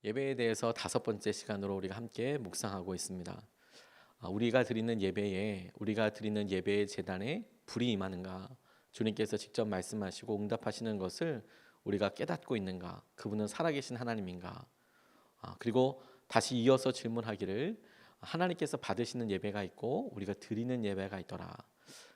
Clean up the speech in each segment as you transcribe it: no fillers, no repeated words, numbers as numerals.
예배에 대해서 다섯 번째 시간으로 우리가 함께 묵상하고 있습니다. 우리가 드리는 예배의 제단에 불이 임하는가? 주님께서 직접 말씀하시고 응답하시는 것을 우리가 깨닫고 있는가? 그분은 살아계신 하나님인가? 그리고 다시 이어서 질문하기를 하나님께서 받으시는 예배가 있고 우리가 드리는 예배가 있더라.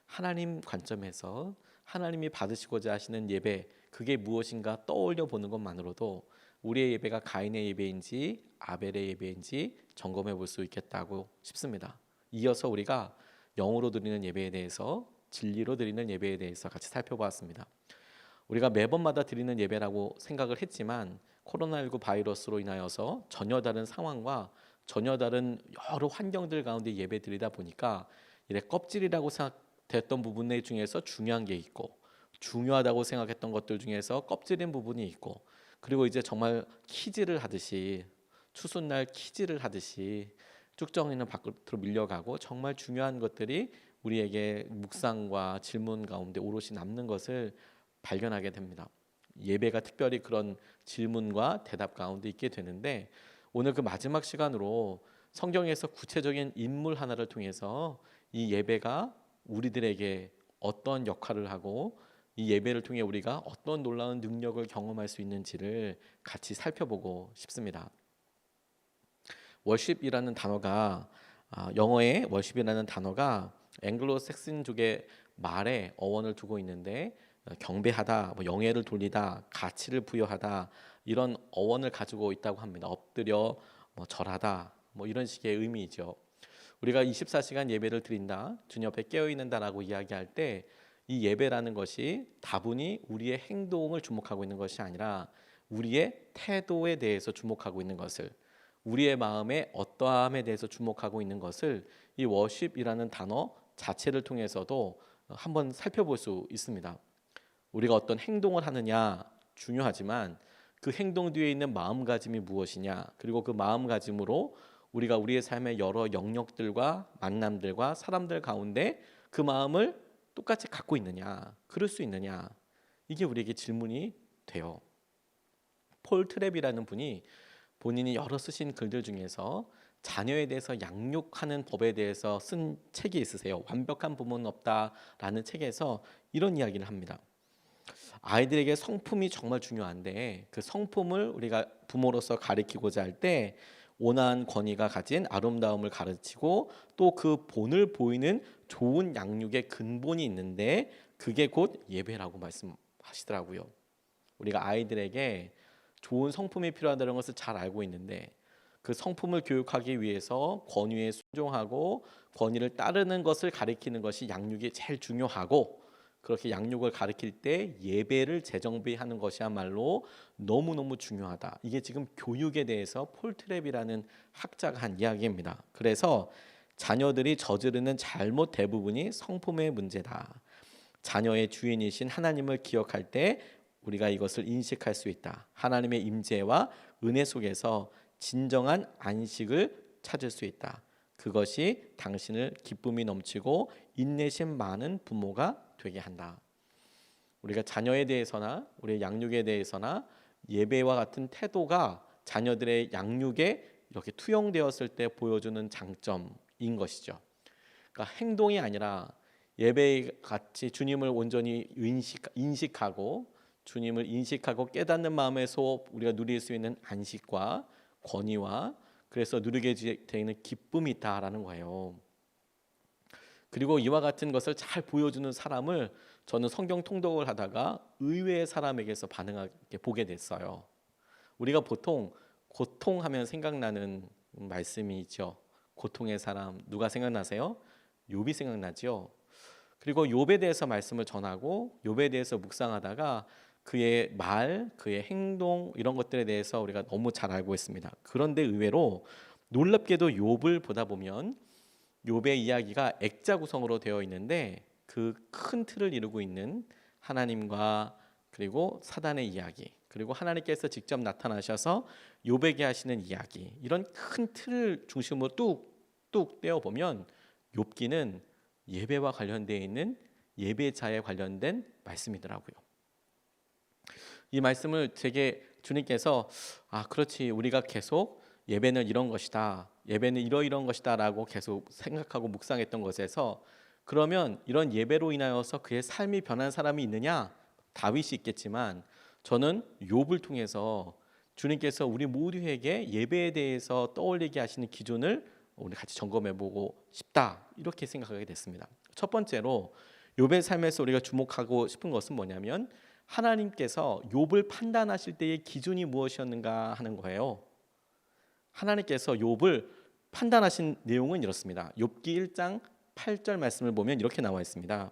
하나님 관점에서 하나님이 받으시고자 하시는 예배, 그게 무엇인가 떠올려 보는 것만으로도 우리의 예배가 가인의 예배인지 아벨의 예배인지 점검해 볼 수 있겠다고 싶습니다. 이어서 우리가 영으로 드리는 예배에 대해서, 진리로 드리는 예배에 대해서 같이 살펴보았습니다. 우리가 매번마다 드리는 예배라고 생각을 했지만 코로나19 바이러스로 인하여서 전혀 다른 상황과 전혀 다른 여러 환경들 가운데 예배 드리다 보니까 이래 껍질이라고 생각됐던 부분 중에서 중요한 게 있고, 중요하다고 생각했던 것들 중에서 껍질인 부분이 있고, 그리고 이제 정말 퀴즈를 하듯이, 추수날 퀴즈를 하듯이 쭉정이는 밖으로 밀려가고 정말 중요한 것들이 우리에게 묵상과 질문 가운데 오롯이 남는 것을 발견하게 됩니다. 예배가 특별히 그런 질문과 대답 가운데 있게 되는데, 오늘 그 마지막 시간으로 성경에서 구체적인 인물 하나를 통해서 이 예배가 우리들에게 어떤 역할을 하고 이 예배를 통해 우리가 어떤 놀라운 능력을 경험할 수 있는지를 같이 살펴보고 싶습니다. 월십이라는 단어가 영어의 월십이라는 단어가 앵글로 색슨족의 말에 어원을 두고 있는데, 경배하다, 영예를 돌리다, 가치를 부여하다, 이런 어원을 가지고 있다고 합니다. 엎드려 절하다, 이런 식의 의미이죠. 우리가 24시간 예배를 드린다, 주님 옆에 깨어 있는다라고 이야기할 때 이 예배라는 것이 다분히 우리의 행동을 주목하고 있는 것이 아니라 우리의 태도에 대해서 주목하고 있는 것을, 우리의 마음의 어떠함에 대해서 주목하고 있는 것을 이 워십이라는 단어 자체를 통해서도 한번 살펴볼 수 있습니다. 우리가 어떤 행동을 하느냐 중요하지만 그 행동 뒤에 있는 마음가짐이 무엇이냐, 그리고 그 마음가짐으로 우리가 우리의 삶의 여러 영역들과 만남들과 사람들 가운데 그 마음을 똑같이 갖고 있느냐, 그럴 수 있느냐, 이게 우리에게 질문이 돼요. 폴 트랩이라는 분이 본인이 여러 쓰신 글들 중에서 자녀에 대해서 양육하는 법에 대해서 쓴 책이 있으세요. 완벽한 부모는 없다라는 책에서 이런 이야기를 합니다. 아이들에게 성품이 정말 중요한데 그 성품을 우리가 부모로서 가르치고자 할 때 온화한 권위가 가진 아름다움을 가르치고 또 그 본을 보이는 좋은 양육의 근본이 있는데 그게 곧 예배라고 말씀하시더라고요. 우리가 아이들에게 좋은 성품이 필요하다는 것을 잘 알고 있는데 그 성품을 교육하기 위해서 권위에 순종하고 권위를 따르는 것을 가리키는 것이 양육이 제일 중요하고, 그렇게 양육을 가리킬 때 예배를 재정비하는 것이야말로 너무너무 중요하다. 이게 지금 교육에 대해서 폴 트랩이라는 학자가 한 이야기입니다. 그래서 자녀들이 저지르는 잘못 대부분이 성품의 문제다. 자녀의 주인이신 하나님을 기억할 때 우리가 이것을 인식할 수 있다. 하나님의 임재와 은혜 속에서 진정한 안식을 찾을 수 있다. 그것이 당신을 기쁨이 넘치고 인내심 많은 부모가 되게 한다. 우리가 자녀에 대해서나 우리의 양육에 대해서나 예배와 같은 태도가 자녀들의 양육에 이렇게 투영되었을 때 보여주는 장점인 것이죠. 그러니까 행동이 아니라 예배 같이 주님을 온전히 인식하고 주님을 인식하고 깨닫는 마음에서 우리가 누릴 수 있는 안식과 권위와, 그래서 누리게 되는 기쁨이 있다라는 거예요. 그리고 이와 같은 것을 잘 보여주는 사람을 저는 성경 통독을 하다가 의외의 사람에게서 반응하게 보게 됐어요. 우리가 보통 고통하면 생각나는 말씀이 있죠. 고통의 사람 누가 생각나세요? 욥이 생각나죠. 그리고 욥에 대해서 말씀을 전하고 욥에 대해서 묵상하다가 그의 말, 그의 행동 이런 것들에 대해서 우리가 너무 잘 알고 있습니다. 그런데 의외로 놀랍게도 욥을 보다 보면 욥의 이야기가 액자 구성으로 되어 있는데 그 큰 틀을 이루고 있는 하나님과 그리고 사단의 이야기, 그리고 하나님께서 직접 나타나셔서 욥에게 하시는 이야기, 이런 큰 틀을 중심으로 뚝뚝 떼어 보면 욥기는 예배와 관련되어 있는 예배자에 관련된 말씀이더라고요. 이 말씀을 되게 주님께서 그렇지, 우리가 계속 예배는 이런 것이다, 예배는 이러이런 것이다라고 계속 생각하고 묵상했던 것에서 그러면 이런 예배로 인하여서 그의 삶이 변한 사람이 있느냐? 다윗이 있겠지만 저는 욥을 통해서 주님께서 우리 모두에게 예배에 대해서 떠올리게 하시는 기준을 오늘 같이 점검해보고 싶다, 이렇게 생각하게 됐습니다. 첫 번째로 욥의 삶에서 우리가 주목하고 싶은 것은 뭐냐면 하나님께서 욥을 판단하실 때의 기준이 무엇이었는가 하는 거예요. 하나님께서 욥을 판단하신 내용은 이렇습니다. 욥기 1장 8절 말씀을 보면 이렇게 나와 있습니다.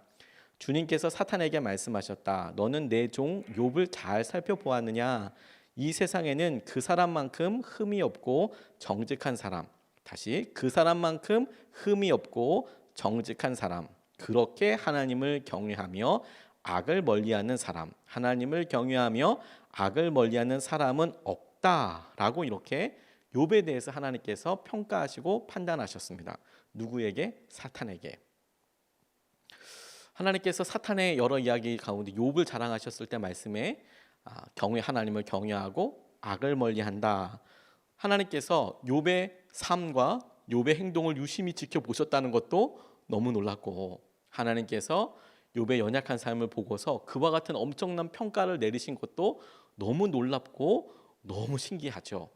주님께서 사탄에게 말씀하셨다. 너는 내 종 욥을 잘 살펴보았느냐? 이 세상에는 그 사람만큼 흠이 없고 정직한 사람, 다시 그 사람만큼 흠이 없고 정직한 사람, 그렇게 하나님을 경외하며 악을 멀리하는 사람, 하나님을 경외하며 악을 멀리하는 사람은 없다라고 이렇게 욥에 대해서 하나님께서 평가하시고 판단하셨습니다. 누구에게? 사탄에게. 하나님께서 사탄의 여러 이야기 가운데 욥을 자랑하셨을 때 말씀에 하나님을 경외하고 악을 멀리한다. 하나님께서 욥의 삶과 욥의 행동을 유심히 지켜보셨다는 것도 너무 놀랐고, 하나님께서 욥의 연약한 삶을 보고서 그와 같은 엄청난 평가를 내리신 것도 너무 놀랍고 너무 신기하죠.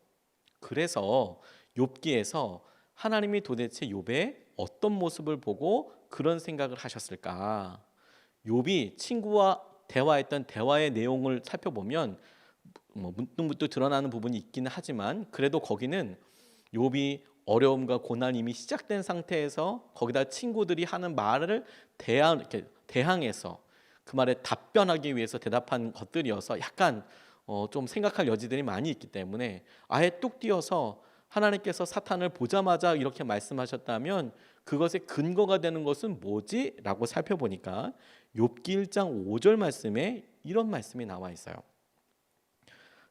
그래서 욥기에서 하나님이 도대체 욥의 어떤 모습을 보고 그런 생각을 하셨을까? 욥이 친구와 대화했던 대화의 내용을 살펴보면 문득문득 드러나는 부분이 있기는 하지만 그래도 거기는 욥이 어려움과 고난이 이미 시작된 상태에서 거기다 친구들이 하는 말을 대항해서 그 말에 답변하기 위해서 대답한 것들이어서 약간 좀 생각할 여지들이 많이 있기 때문에 아예 뚝 띄어서 하나님께서 사탄을 보자마자 이렇게 말씀하셨다면 그것의 근거가 되는 것은 뭐지? 라고 살펴보니까 욥기 1장 5절 말씀에 이런 말씀이 나와 있어요.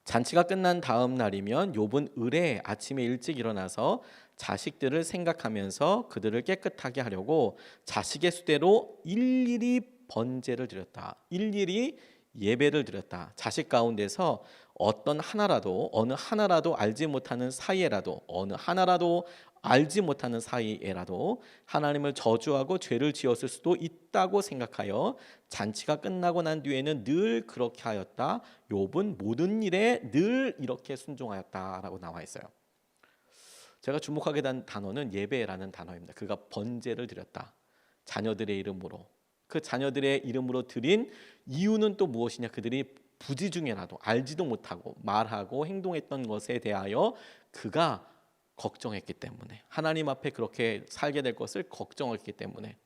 잔치가 끝난 다음 날이면 욥은 을에 아침에 일찍 일어나서 자식들을 생각하면서 그들을 깨끗하게 하려고 자식의 수대로 일일이 번제를 드렸다. 일일이 예배를 드렸다. 자식 가운데서 어떤 하나라도, 어느 하나라도 알지 못하는 사이에라도, 어느 하나라도 알지 못하는 사이에라도 하나님을 저주하고 죄를 지었을 수도 있다고 생각하여 잔치가 끝나고 난 뒤에는 늘 그렇게 하였다. 욥은 모든 일에 늘 이렇게 순종하였다라고 나와 있어요. 제가 주목하게 된 단어는 예배라는 단어입니다. 그가 번제를 드렸다. 자녀들의 이름으로. 그 자녀들의 이름으로 드린 이유는 또 무엇이냐? 그들이 부지 중에라도 알지도 못하고 말하고 행동했던 것에 대하여 그가 걱정했기 때문에, 하나님 앞에 그렇게 살게 될 것을 걱정했기 때문에.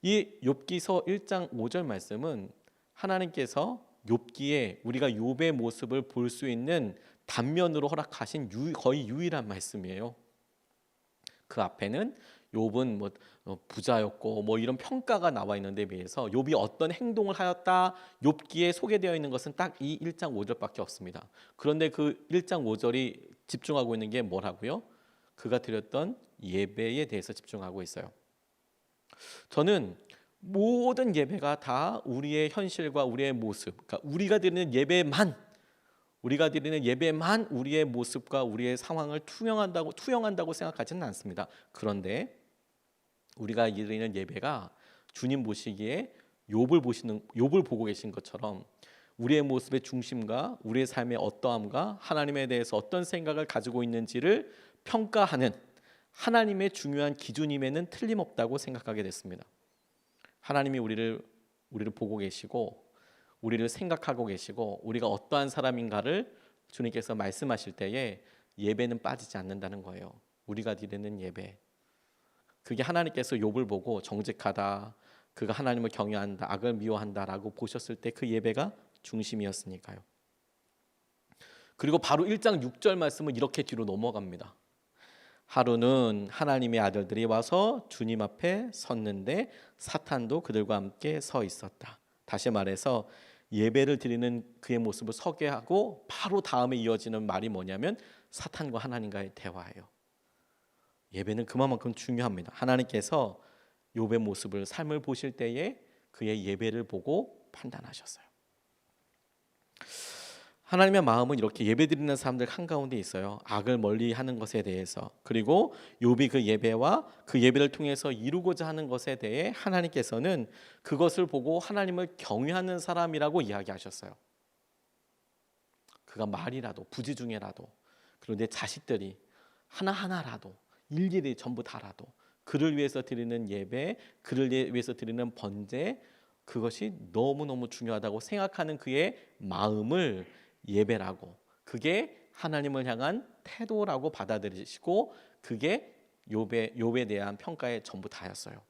이 욥기서 1장 5절 말씀은 하나님께서 욥기에 우리가 욥의 모습을 볼 수 있는 단면으로 허락하신 거의 유일한 말씀이에요. 그 앞에는 욥은 부자였고 이런 평가가 나와 있는데 비해서 욥이 어떤 행동을 하였다 욥기에 소개되어 있는 것은 딱 이 1장 5절밖에 없습니다. 그런데 그 1장 5절이 집중하고 있는 게 뭐라고요? 그가 드렸던 예배에 대해서 집중하고 있어요. 저는 모든 예배가 다 우리의 현실과 우리의 모습, 그러니까 우리가 드리는 예배만 우리의 모습과 우리의 상황을 투영한다고 생각하지는 않습니다. 그런데 우리가 드리는 예배가 주님 보시기에 욥을 보고 계신 것처럼 우리의 모습의 중심과 우리의 삶의 어떠함과 하나님에 대해서 어떤 생각을 가지고 있는지를 평가하는 하나님의 중요한 기준임에는 틀림없다고 생각하게 됐습니다. 하나님이 우리를 보고 계시고 우리를 생각하고 계시고 우리가 어떠한 사람인가를 주님께서 말씀하실 때에 예배는 빠지지 않는다는 거예요. 우리가 드리는 예배, 그게 하나님께서 욥을 보고 정직하다, 그가 하나님을 경외한다, 악을 미워한다라고 보셨을 때 그 예배가 중심이었으니까요. 그리고 바로 1장 6절 말씀은 이렇게 뒤로 넘어갑니다. 하루는 하나님의 아들들이 와서 주님 앞에 섰는데 사탄도 그들과 함께 서 있었다. 다시 말해서 예배를 드리는 그의 모습을 서게 하고 바로 다음에 이어지는 말이 뭐냐면 사탄과 하나님과의 대화예요. 예배는 그만큼 중요합니다. 하나님께서 욥의 모습을, 삶을 보실 때에 그의 예배를 보고 판단하셨어요. 하나님의 마음은 이렇게 예배드리는 사람들 한가운데 있어요. 악을 멀리하는 것에 대해서. 그리고 욥이 그 예배와 그 예배를 통해서 이루고자 하는 것에 대해 하나님께서는 그것을 보고 하나님을 경외하는 사람이라고 이야기하셨어요. 그가 말이라도 부지 중에라도, 그리고 내 자식들이 하나하나라도, 일일이 전부 다라도 그를 위해서 드리는 예배, 그를 위해서 드리는 번제, 그것이 너무너무 중요하다고 생각하는 그의 마음을 예배라고, 그게 하나님을 향한 태도라고 받아들이시고, 그게 욥에 대한 평가의 전부 다였어요.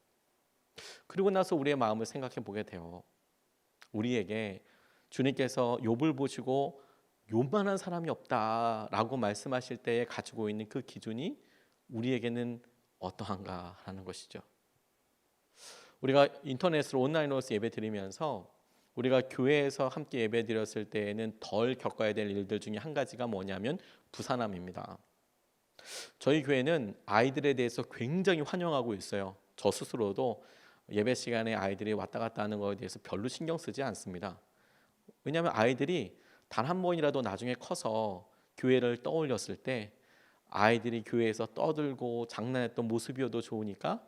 그리고 나서 우리의 마음을 생각해 보게 돼요. 우리에게 주님께서 욥을 보시고 욥만한 사람이 없다라고 말씀하실 때에 가지고 있는 그 기준이 우리에게는 어떠한가 하는 것이죠. 우리가 인터넷으로 온라인으로서 예배 드리면서 우리가 교회에서 함께 예배 드렸을 때에는 덜 겪어야 될 일들 중에 한 가지가 뭐냐면 부산함입니다. 저희 교회는 아이들에 대해서 굉장히 환영하고 있어요. 저 스스로도 예배 시간에 아이들이 왔다 갔다 하는 것에 대해서 별로 신경 쓰지 않습니다. 왜냐하면 아이들이 단 한 번이라도 나중에 커서 교회를 떠올렸을 때 아이들이 교회에서 떠들고 장난했던 모습이어도 좋으니까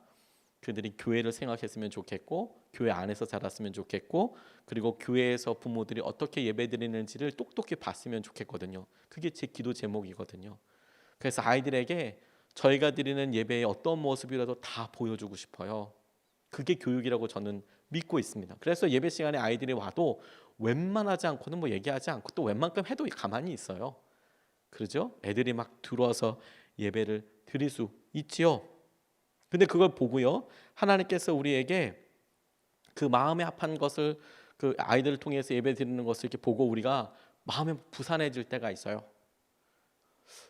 그들이 교회를 생각했으면 좋겠고, 교회 안에서 자랐으면 좋겠고, 그리고 교회에서 부모들이 어떻게 예배드리는지를 똑똑히 봤으면 좋겠거든요. 그게 제 기도 제목이거든요. 그래서 아이들에게 저희가 드리는 예배의 어떤 모습이라도 다 보여주고 싶어요. 그게 교육이라고 저는 믿고 있습니다. 그래서 예배 시간에 아이들이 와도 웬만하지 않고는 뭐 얘기하지 않고, 또 웬만큼 해도 가만히 있어요. 그러죠? 애들이 막 들어와서 예배를 드릴 수 있지요. 근데 그걸 보고요, 하나님께서 우리에게 그 마음에 합한 것을, 그 아이들을 통해서 예배 드리는 것을 이렇게 보고 우리가 마음에 부산해질 때가 있어요.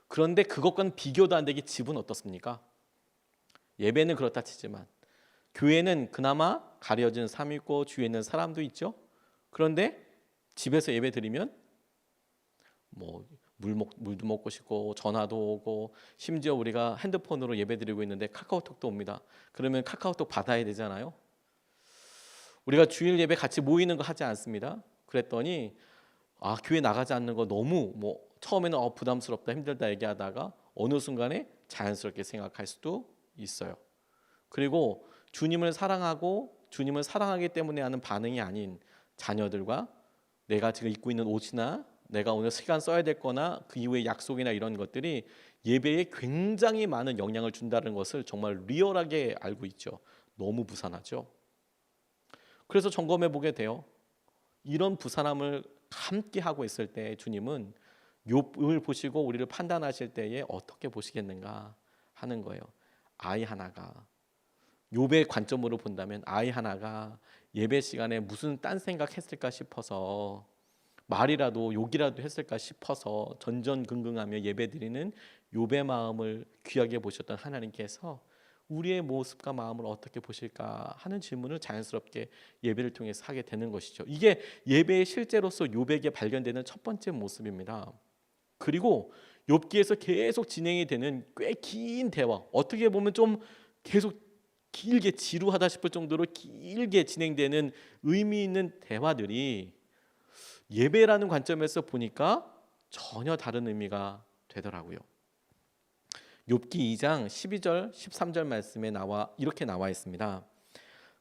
그런데 그것과는 비교도 안 되게 집은 어떻습니까? 예배는 그렇다 치지만 교회는 그나마 가려진 삶이 있고 주위에 있는 사람도 있죠. 그런데 집에서 예배 드리면 뭐 물도 먹고 싶고 전화도 오고, 심지어 우리가 핸드폰으로 예배 드리고 있는데 카카오톡도 옵니다. 그러면 카카오톡 받아야 되잖아요. 우리가 주일 예배 같이 모이는 거 하지 않습니다. 그랬더니 교회 나가지 않는 거 너무 처음에는 부담스럽다, 힘들다 얘기하다가 어느 순간에 자연스럽게 생각할 수도 있어요. 그리고 주님을 사랑하고 주님을 사랑하기 때문에 하는 반응이 아닌 자녀들과 내가 지금 입고 있는 옷이나 내가 오늘 시간 써야 될 거나 그 이후의 약속이나 이런 것들이 예배에 굉장히 많은 영향을 준다는 것을 정말 리얼하게 알고 있죠. 너무 부산하죠. 그래서 점검해 보게 돼요. 이런 부산함을 함께 하고 있을 때 주님은 욥을 보시고 우리를 판단하실 때에 어떻게 보시겠는가 하는 거예요. 아이 하나가, 욥의 관점으로 본다면 아이 하나가 예배 시간에 무슨 딴 생각했을까 싶어서, 말이라도 욕이라도 했을까 싶어서 전전긍긍하며 예배드리는 욥의 마음을 귀하게 보셨던 하나님께서 우리의 모습과 마음을 어떻게 보실까 하는 질문을 자연스럽게 예배를 통해서 하게 되는 것이죠. 이게 예배의 실제로서 욥에게 발견되는 첫 번째 모습입니다. 그리고 욥기에서 계속 진행이 되는 꽤 긴 대화, 어떻게 보면 좀 계속 길게 지루하다 싶을 정도로 길게 진행되는 의미 있는 대화들이 예배라는 관점에서 보니까 전혀 다른 의미가 되더라고요. 욥기 2장 12절 13절 말씀에 이렇게 나와 있습니다.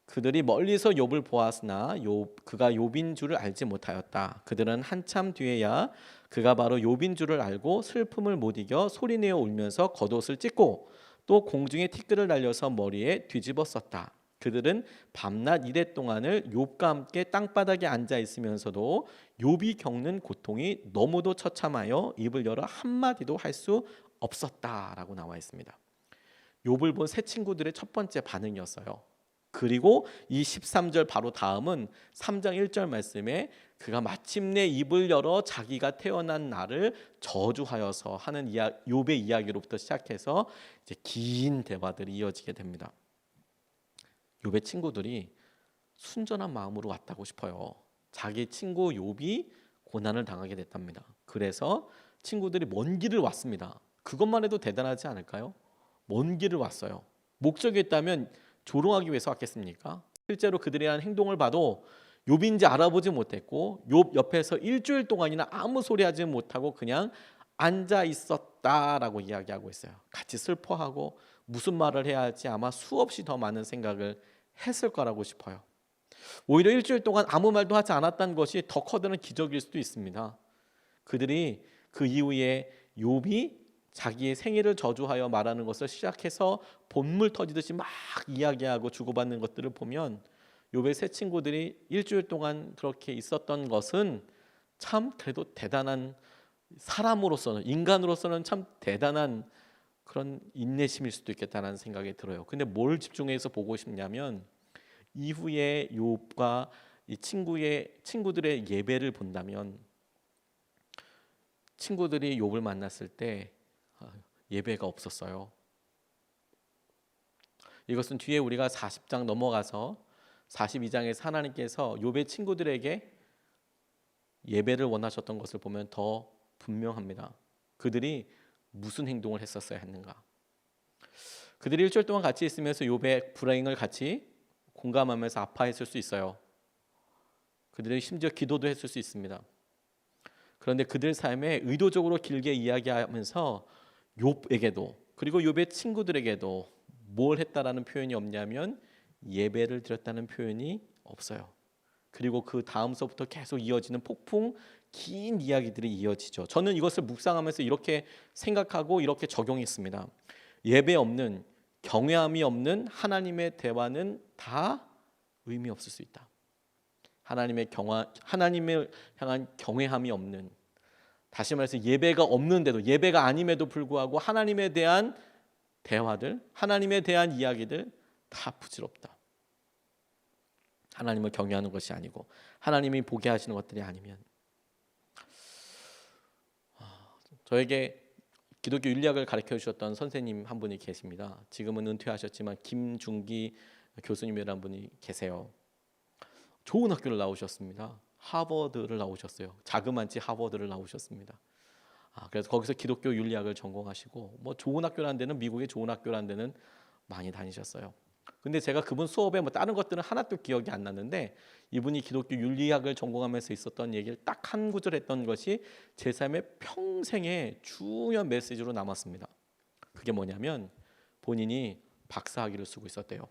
그들이 멀리서 욥을 보았으나 그가 욥인 줄을 알지 못하였다. 그들은 한참 뒤에야 그가 바로 욥인 줄을 알고 슬픔을 못 이겨 소리내어 울면서 겉옷을 찢고 또 공중에 티끌을 날려서 머리에 뒤집어 썼다. 그들은 밤낮 이래 동안을 욥과 함께 땅바닥에 앉아 있으면서도 욥이 겪는 고통이 너무도 처참하여 입을 열어 한마디도 할 수 없었다라고 나와 있습니다. 욥을 본 세 친구들의 첫 번째 반응이었어요. 그리고 이 13절 바로 다음은 3장 1절 말씀에 그가 마침내 입을 열어 자기가 태어난 날을 저주하여서 하는 욥의 이야기로부터 시작해서 이제 긴 대화들이 이어지게 됩니다. 욥의 친구들이 순전한 마음으로 왔다고 싶어요. 자기 친구 욥이 고난을 당하게 됐답니다. 그래서 친구들이 먼 길을 왔습니다. 그것만 해도 대단하지 않을까요? 먼 길을 왔어요. 목적이 있다면 조롱하기 위해서 왔겠습니까? 실제로 그들이 한 행동을 봐도 욥인지 알아보지 못했고 욥 옆에서 일주일 동안이나 아무 소리 하지 못하고 그냥 앉아 있었다라고 이야기하고 있어요. 같이 슬퍼하고 무슨 말을 해야 할지 아마 수없이 더 많은 생각을 했을 거라고 싶어요. 오히려 일주일 동안 아무 말도 하지 않았다는 것이 더 커다란 기적일 수도 있습니다. 그들이 그 이후에 욥이 자기의 생애를 저주하여 말하는 것을 시작해서 본물 터지듯이 막 이야기하고 주고받는 것들을 보면 욥의 세 친구들이 일주일 동안 그렇게 있었던 것은 참 그래도 대단한, 사람으로서는, 인간으로서는 참 대단한 그런 인내심일 수도 있겠다는 생각이 들어요. 근데 뭘 집중해서 보고 싶냐면 이후에 욥과 이 친구들의 예배를 본다면, 친구들이 욥을 만났을 때 예배가 없었어요. 이것은 뒤에 우리가 40장 넘어가서 42장에서 하나님께서 욥의 친구들에게 예배를 원하셨던 것을 보면 더 분명합니다. 그들이 무슨 행동을 했었어야 했는가. 그들이 일주일 동안 같이 있으면서 욥의 불행을 같이 공감하면서 아파했을 수 있어요. 그들이 심지어 기도도 했을 수 있습니다. 그런데 그들 삶에 의도적으로 길게 이야기하면서 욥에게도 그리고 욥의 친구들에게도 뭘 했다라는 표현이 없냐면 예배를 드렸다는 표현이 없어요. 그리고 그 다음서부터 계속 이어지는 폭풍 긴 이야기들이 이어지죠. 저는 이것을 묵상하면서 이렇게 생각하고 이렇게 적용했습니다. 예배 없는, 경외함이 없는 하나님의 대화는 다 의미 없을 수 있다. 하나님을 향한 경외함이 없는, 다시 말해서 예배가 없는데도, 예배가 아님에도 불구하고 하나님에 대한 대화들, 하나님에 대한 이야기들 다 부질없다. 하나님을 경외하는 것이 아니고 하나님이 보게 하시는 것들이 아니면. 저에게 기독교 윤리학을 가르쳐 주셨던 선생님 한 분이 계십니다. 지금은 은퇴하셨지만 김중기 교수님이라는 분이 계세요. 좋은 학교를 나오셨습니다. 하버드를 나오셨어요. 자그만치 하버드를 나오셨습니다. 그래서 거기서 기독교 윤리학을 전공하시고 뭐 좋은 학교라는 데는, 미국의 좋은 학교라는 데는 많이 다니셨어요. 근데 제가 그분 수업에 뭐 다른 것들은 하나도 기억이 안 나는데 이분이 기독교 윤리학을 전공하면서 있었던 얘기를 딱 한 구절 했던 것이 제 삶의 평생의 중요한 메시지로 남았습니다. 그게 뭐냐면 본인이 박사학위를 쓰고 있었대요.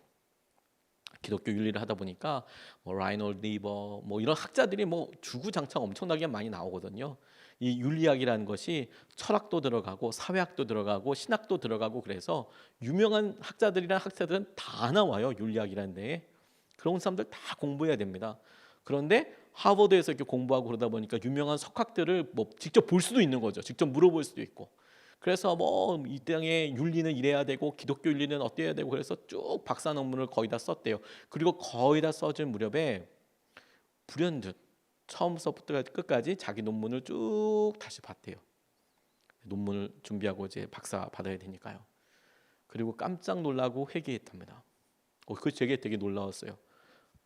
기독교 윤리를 하다 보니까 뭐 라이놀드 리버 뭐 이런 학자들이 뭐 주구장창 엄청나게 많이 나오거든요. 이 윤리학이라는 것이 철학도 들어가고 사회학도 들어가고 신학도 들어가고 그래서 유명한 학자들이랑 학자들은 다 나와요. 윤리학이라는 데에. 그런 사람들 다 공부해야 됩니다. 그런데 하버드에서 이렇게 공부하고 그러다 보니까 유명한 석학들을 뭐 직접 볼 수도 있는 거죠. 직접 물어볼 수도 있고. 그래서 뭐 이 땅의 윤리는 이래야 되고 기독교 윤리는 어때야 되고 그래서 쭉 박사 논문을 거의 다 썼대요. 그리고 거의 다 써질 무렵에 불현듯 처음부터 끝까지 자기 논문을 쭉 다시 봤대요. 논문을 준비하고 이제 박사 받아야 되니까요. 그리고 깜짝 놀라고 회개했답니다. 그 되게 놀라웠어요.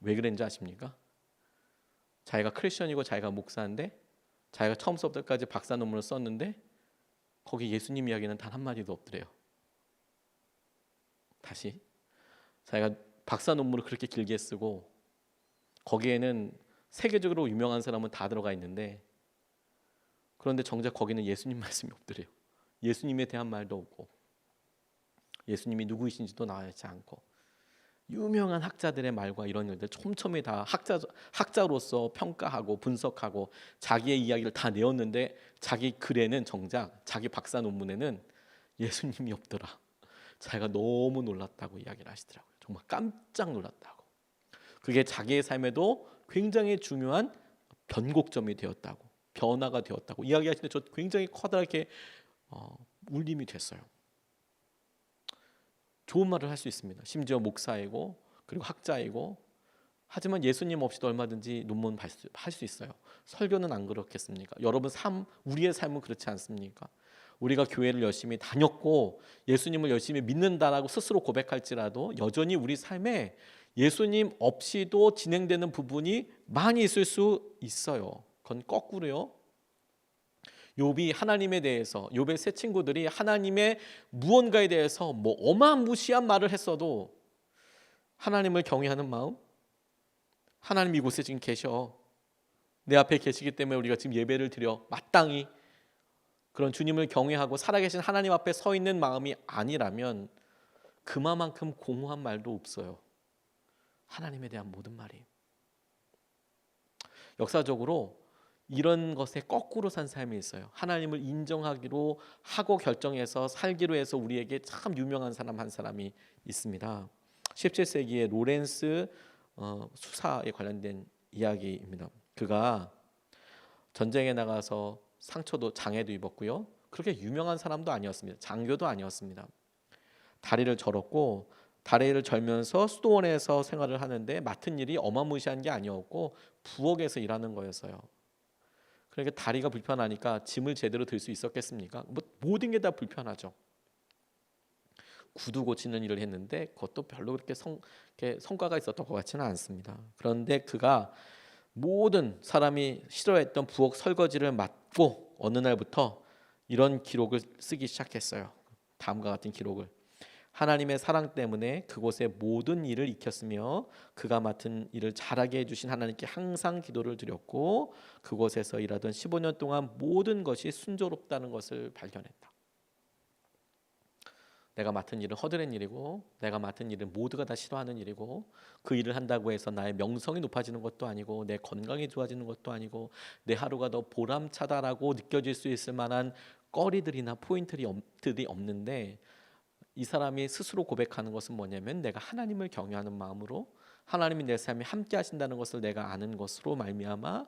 왜 그랬는지 아십니까? 자기가 크리스천이고 자기가 목사인데 자기가 처음부터 끝까지 박사 논문을 썼는데 거기 예수님 이야기는 단 한마디도 없더래요. 다시 자기가 박사 논문을 그렇게 길게 쓰고 거기에는 세계적으로 유명한 사람은 다 들어가 있는데 그런데 정작 거기는 예수님 말씀이 없더래요. 예수님에 대한 말도 없고 예수님이 누구이신지도 나와있지 않고 유명한 학자들의 말과 이런 일들 촘촘히 다 학자로서 평가하고 분석하고 자기의 이야기를 다 내었는데 자기 글에는 정작 자기 박사 논문에는 예수님이 없더라. 자기가 너무 놀랐다고 이야기를 하시더라고요. 정말 깜짝 놀랐다고. 그게 자기의 삶에도 굉장히 중요한 변곡점이 되었다고, 변화가 되었다고 이야기하시는데 저 굉장히 커다랗게 울림이 됐어요. 좋은 말을 할 수 있습니다. 심지어 목사이고 그리고 학자이고 하지만 예수님 없이도 얼마든지 논문 할 수 있어요. 설교는 안 그렇겠습니까? 여러분 우리의 삶은 그렇지 않습니까? 우리가 교회를 열심히 다녔고 예수님을 열심히 믿는다라고 스스로 고백할지라도 여전히 우리 삶에 예수님 없이도 진행되는 부분이 많이 있을 수 있어요. 그건 거꾸로요. 욥이 하나님에 대해서, 욥의 세 친구들이 하나님의 무언가에 대해서 뭐 어마무시한 말을 했어도 하나님을 경외하는 마음, 하나님 이곳에 지금 계셔. 내 앞에 계시기 때문에 우리가 지금 예배를 드려 마땅히 그런 주님을 경외하고 살아계신 하나님 앞에 서 있는 마음이 아니라면 그만큼 공허한 말도 없어요. 하나님에 대한 모든 말이. 역사적으로 이런 것에 거꾸로 산 삶이 있어요. 하나님을 인정하기로 하고 결정해서 살기로 해서 우리에게 참 유명한 사람 한 사람이 있습니다. 17세기의 로렌스 수사에 관련된 이야기입니다. 그가 전쟁에 나가서 상처도 장애도 입었고요. 그렇게 유명한 사람도 아니었습니다. 장교도 아니었습니다. 다리를 절었고 다리를 절면서 수도원에서 생활을 하는데 맡은 일이 어마무시한 게 아니었고 부엌에서 일하는 거였어요. 그러니까 다리가 불편하니까 짐을 제대로 들 수 있었겠습니까? 모든 게 다 불편하죠. 구두 고치는 일을 했는데 그것도 별로 그렇게 성과가 있었던 것 같지는 않습니다. 그런데 그가 모든 사람이 싫어했던 부엌 설거지를 맡고 어느 날부터 이런 기록을 쓰기 시작했어요. 다음과 같은 기록을. 하나님의 사랑 때문에 그곳의 모든 일을 익혔으며 그가 맡은 일을 잘하게 해주신 하나님께 항상 기도를 드렸고 그곳에서 일하던 15년 동안 모든 것이 순조롭다는 것을 발견했다. 내가 맡은 일은 허드렛 일이고 내가 맡은 일은 모두가 다 싫어하는 일이고 그 일을 한다고 해서 나의 명성이 높아지는 것도 아니고 내 건강이 좋아지는 것도 아니고 내 하루가 더 보람차다라고 느껴질 수 있을 만한 거리들이나 포인트들이 없는데 이 사람이 스스로 고백하는 것은 뭐냐면 내가 하나님을 경외하는 마음으로 하나님이 내 삶에 함께 하신다는 것을 내가 아는 것으로 말미암아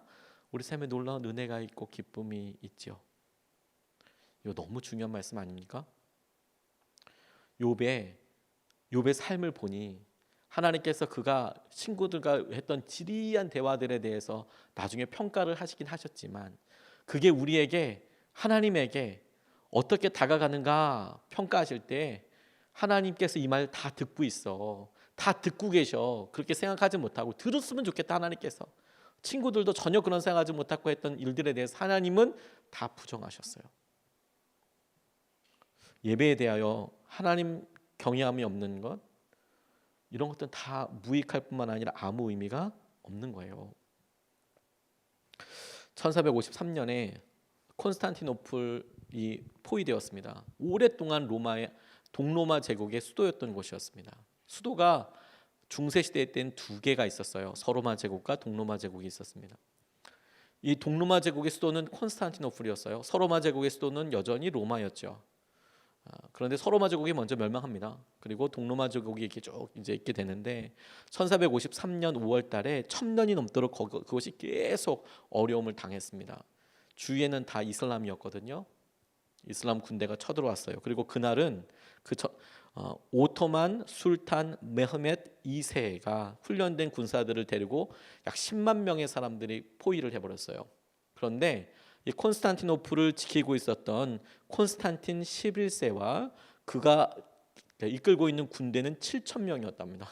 우리 삶에 놀라운 은혜가 있고 기쁨이 있지요. 이거 너무 중요한 말씀 아닙니까? 욥의 삶을 보니 하나님께서 그가 친구들과 했던 지리한 대화들에 대해서 나중에 평가를 하시긴 하셨지만 그게 우리에게 하나님에게 어떻게 다가가는가 평가하실 때 하나님께서 이 말 다 듣고 있어. 다 듣고 계셔. 그렇게 생각하지 못하고 들었으면 좋겠다 하나님께서. 친구들도 전혀 그런 생각하지 못하고 했던 일들에 대해서 하나님은 다 부정하셨어요. 예배에 대하여 하나님 경외함이 없는 것 이런 것들은 다 무익할 뿐만 아니라 아무 의미가 없는 거예요. 1453년에 콘스탄티노플이 포위되었습니다. 오랫동안 동로마 제국의 수도였던 곳이었습니다. 수도가 중세 시대 때는 두 개가 있었어요. 서로마 제국과 동로마 제국이 있었습니다. 이 동로마 제국의 수도는 콘스탄티노플이었어요. 서로마 제국의 수도는 여전히 로마였죠. 그런데 서로마 제국이 먼저 멸망합니다. 그리고 동로마 제국이 이렇게 쭉 이제 있게 되는데 1453년 5월달에 1000년이 넘도록 그것이 계속 어려움을 당했습니다. 주위에는 다 이슬람이었거든요. 이슬람 군대가 쳐들어왔어요. 그리고 그날은 오토만 술탄 메흐메트 2세가 훈련된 군사들을 데리고 약 10만 명의 사람들이 포위를 해버렸어요. 그런데 이 콘스탄티노플을 지키고 있었던 콘스탄틴 11세와 그가 이끌고 있는 군대는 7,000명이었답니다.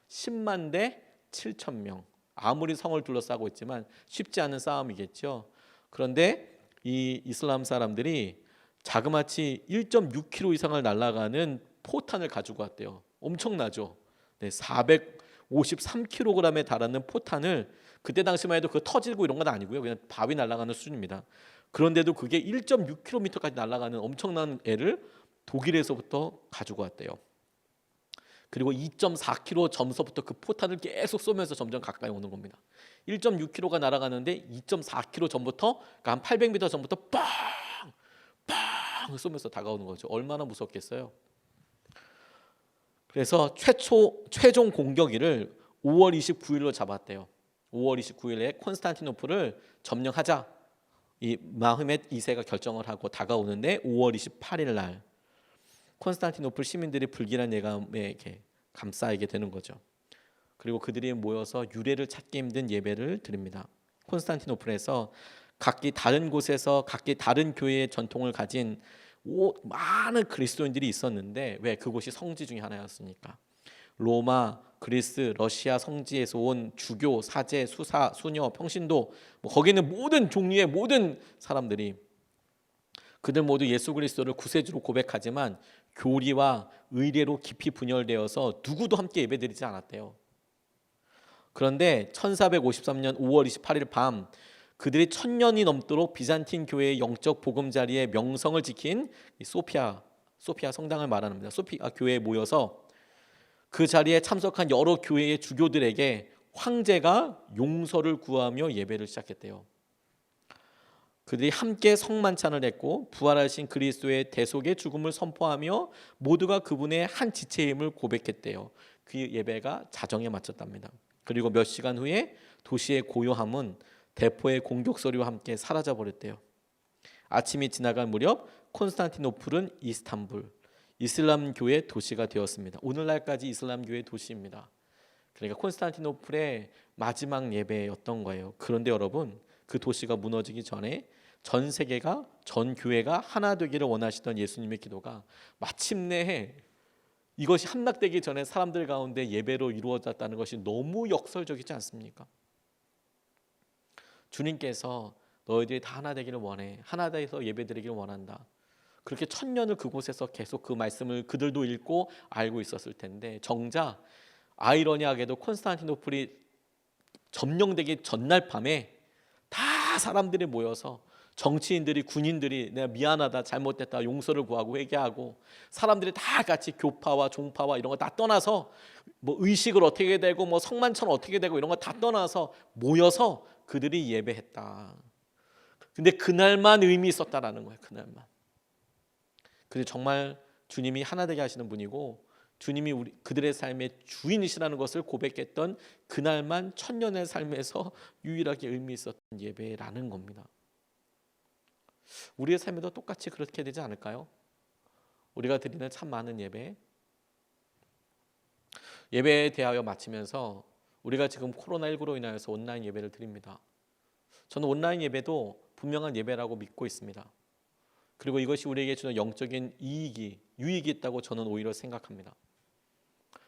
10만 대 7,000명. 아무리 성을 둘러싸고 있지만 쉽지 않은 싸움이겠죠. 그런데 이 이슬람 사람들이 자그마치 1.6km 이상을 날아가는 포탄을 가지고 왔대요. 엄청나죠. 네, 453kg에 달하는 포탄을 그때 당시만 해도 그 터지고 이런 건 아니고요. 그냥 바위 날아가는 수준입니다. 그런데도 그게 1.6km까지 날아가는 엄청난 애를 독일에서부터 가지고 왔대요. 그리고 2.4km 점서부터 그 포탄을 계속 쏘면서 점점 가까이 오는 겁니다. 1.6km가 날아가는데 2.4km 전부터 그러니까 한 800m 전부터 빵! 빵! 쏘면서 다가오는 거죠. 얼마나 무섭겠어요. 그래서 최종 공격일을 5월 29일로 잡았대요. 5월 29일에 콘스탄티노플을 점령하자 이 마흐메트 2세가 결정을 하고 다가오는데 5월 28일 날 콘스탄티노플 시민들이 불길한 예감에 감싸이게 되는 거죠. 그리고 그들이 모여서 유래를 찾기 힘든 예배를 드립니다. 콘스탄티노플에서 각기 다른 곳에서 각기 다른 교회의 전통을 가진 많은 그리스도인들이 있었는데 왜 그곳이 성지 중에 하나였으니까. 로마, 그리스, 러시아 성지에서 온 주교, 사제, 수사, 수녀, 평신도 거기는 모든 종류의 모든 사람들이 그들 모두 예수 그리스도를 구세주로 고백하지만 교리와 의례로 깊이 분열되어서 누구도 함께 예배드리지 않았대요. 그런데 1453년 5월 28일 밤 그들이 1000년이 넘도록 비잔틴 교회의 영적 보금자리의 명성을 지킨 이 소피아 성당을 말합니다. 소피아 교회에 모여서 그 자리에 참석한 여러 교회의 주교들에게 황제가 용서를 구하며 예배를 시작했대요. 그들이 함께 성만찬을 했고 부활하신 그리스도의 대속의 죽음을 선포하며 모두가 그분의 한 지체임을 고백했대요. 그 예배가 자정에 마쳤답니다. 그리고 몇 시간 후에 도시의 고요함은 대포의 공격 소리와 함께 사라져 버렸대요. 아침이 지나갈 무렵 콘스탄티노플은 이스탄불, 이슬람교의 도시가 되었습니다. 오늘날까지 이슬람교의 도시입니다. 그러니까 콘스탄티노플의 마지막 예배였던 거예요. 그런데 여러분, 그 도시가 무너지기 전에 전 세계가, 전 교회가 하나 되기를 원하시던 예수님의 기도가 마침내 이것이 함락되기 전에 사람들 가운데 예배로 이루어졌다는 것이 너무 역설적이지 않습니까? 주님께서 너희들이 다 하나 되기를 원해, 하나 돼서 예배드리기를 원한다. 그렇게 1000년을 그곳에서 계속 그 말씀을 그들도 읽고 알고 있었을 텐데, 정작 아이러니하게도 콘스탄티노플이 점령되기 전날 밤에 다 사람들이 모여서 정치인들이, 군인들이 내가 미안하다, 잘못됐다, 용서를 구하고 회개하고, 사람들이 다 같이 교파와 종파와 이런 거 다 떠나서 뭐 의식을 어떻게 되고 뭐 성만찬 어떻게 되고 이런 거 다 떠나서 모여서 그들이 예배했다. 근데 그날만 의미 있었다라는 거예요. 그날만. 근데 정말 주님이 하나 되게 하시는 분이고, 주님이 그들의 삶의 주인이시라는 것을 고백했던 그날만 1000년의 삶에서 유일하게 의미 있었던 예배라는 겁니다. 우리의 삶에도 똑같이 그렇게 되지 않을까요? 우리가 드리는 참 많은 예배에 대하여 마치면서 우리가 지금 코로나19로 인하여서 온라인 예배를 드립니다. 저는 온라인 예배도 분명한 예배라고 믿고 있습니다. 그리고 이것이 우리에게 주는 영적인 유익이 있다고 저는 오히려 생각합니다.